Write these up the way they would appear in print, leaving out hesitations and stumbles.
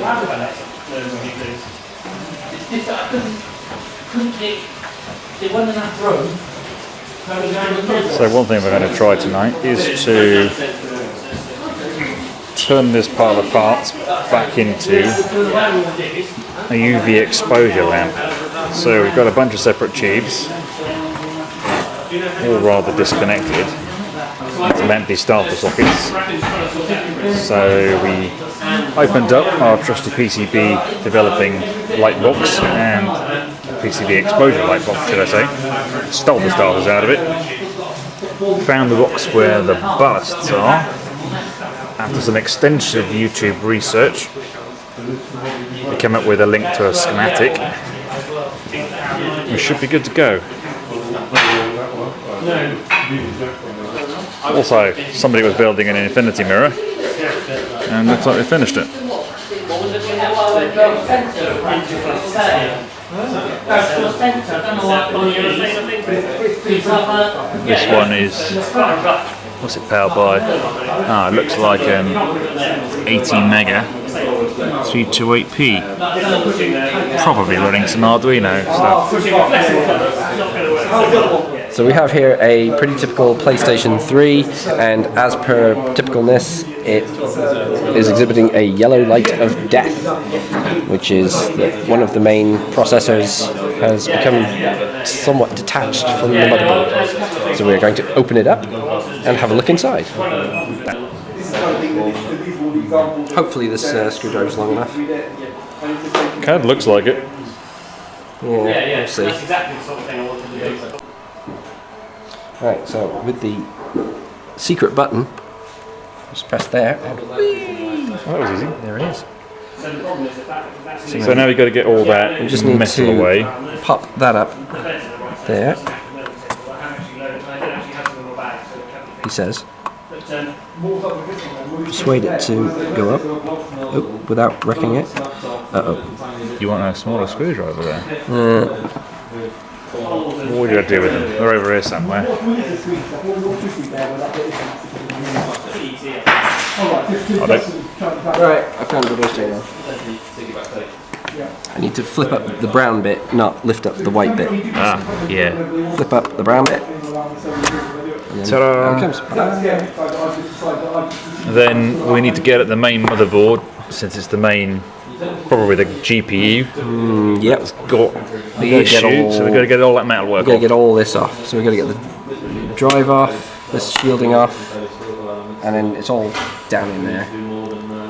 So one thing we're going to try tonight is to turn this pile of parts back into a UV exposure lamp. So we've got a bunch of separate tubes, all rather disconnected, some empty starter sockets. So we opened up our trusty PCB developing light box and PCB exposure light box, should I say. Stole the starters out of it. Found the box where the ballasts are. After some extensive YouTube research, we came up with a link to a schematic. We should be good to go. Also, somebody was building an infinity mirror, and looks like they finished it. This one is, what's it powered by? It looks like 18 mega 328p. Probably running some Arduino stuff. So we have here a pretty typical PlayStation 3, and as per typicalness, it is exhibiting a yellow light of death, which is that one of the main processors has become somewhat detached from the motherboard. So we're going to open it up and have a look inside. Hopefully this screwdriver is long enough. Kind of looks like it. Yeah, we'll see. Right, so with the secret button, just press there, and Oh, that was easy. there it is. So now we've got to get all that We just need metal to away. pop that up there. He says. Persuade it to go up. Oh, without wrecking it. You want a smaller screwdriver there? What do you do with them? They're over here somewhere. Right, I found the rotator now. I need to flip up the brown bit, not lift up the white bit. Yeah. Flip up the brown bit. Ta-da! There it comes. Then we need to get at the main motherboard, since it's the main, probably the GPU. Yep. It's got the issue, so we've got to get all that metal work We've got to off. get all this off. So we've got to get the drive off, this shielding off, and then it's all down in there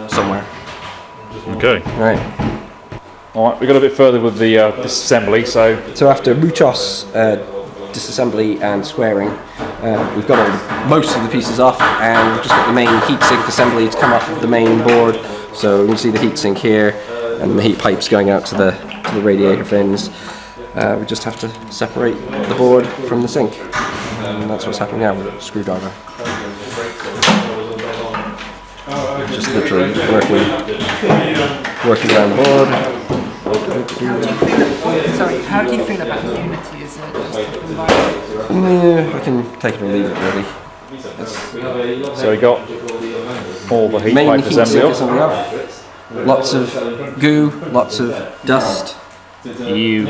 somewhere. Okay. Right. Alright, we got a bit further with the disassembly, so So after muchos disassembly and squaring, we've got most of the pieces off, and we've just got the main heatsink assembly to come off of the main board. So you can see the heatsink here, and the heat pipes going out to the radiator fins. We just have to separate the board from the sink, and that's what's happening now with the screwdriver. Just literally working around the board. How do you feel about Unity as a desktop environment? Yeah, I can take it or leave it really. so we got all the heat Main pipe assembly assembly off. off. Lots of goo, lots of dust. You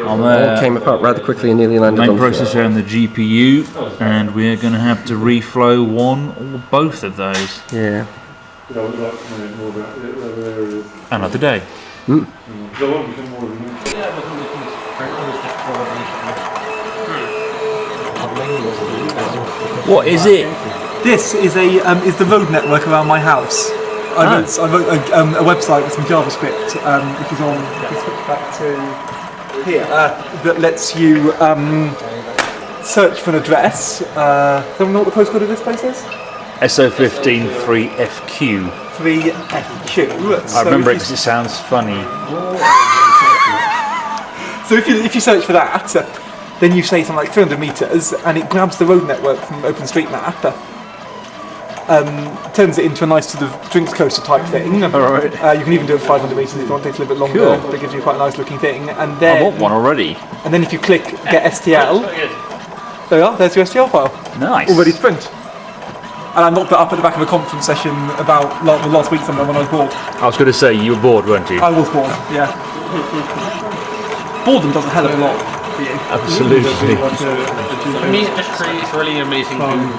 on All came apart rather quickly and nearly landed main on the floor. processor and the GPU, and we're going to have to reflow one or both of those Yeah. another day. What is it? This is the road network around my house. I wrote a website with some JavaScript, which is on. If you switch back to here, that lets you search for an address. Don't know what the postcode of this place is? SO15 3FQ. 3FQ. I remember it because it sounds funny. So if you search for that, then you say something like 300 meters, and it grabs the road network from OpenStreetMap. Turns it into a nice sort of drinks coaster type thing. Alright. You can even do it 500 meters if you want. It takes a little bit longer. Cool. But it gives you quite a nice looking thing. And then, I want one already. And then if you click get STL, there you are. There's your STL file. Nice. All ready to print. and I knocked that up at the back of a conference session about last week somewhere when I was bored. I was going to say, you were bored, weren't you? I was bored, yeah. Boredom does a hell of a lot for you. Absolutely. For me, it just creates really amazing moves.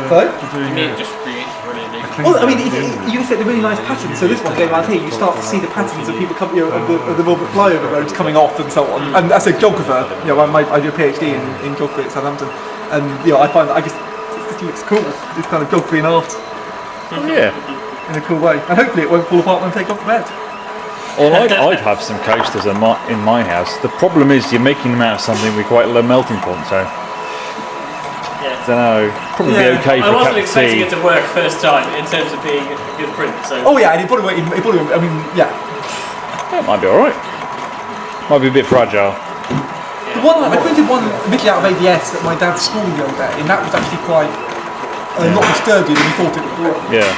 Sorry? For me, it just creates really amazing Well, I mean, you can set the really nice patterns. So this one going around here, you start to see the patterns of people coming, of the Wilbur flyover roads coming off and so on. And as a geographer, I do a PhD in geography at Southampton, and I find that it just looks cool. This kind of geography and art Oh, yeah. in a cool way, and hopefully it won't fall apart when I take off the bed. Well, I'd have some coasters in my house. The problem is you're making them out of something with quite low melting point, so I don't know. Probably be okay for I a cup wasn't of expecting tea. it to work first time in terms of being a good print. So Oh yeah, and it probably won't. I mean, yeah. That might be all right. Might be a bit fragile. I printed one originally out of ABS at my dad's school the other day, and that was actually quite a lot more sturdy than we thought it would be. Yeah.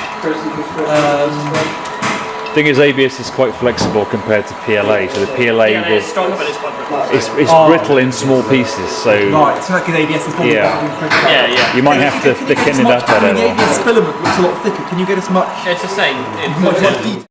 Thing is, ABS is quite flexible compared to PLA. So the PLA yeah, it's stronger, but it's quite brittle. it's brittle in small pieces. So Right, so because ABS is probably Yeah. better than printed out. Yeah. you might have to thicken it up a I mean, the little. ABS filament looks a lot thicker. Can you get as much It's the same. detail?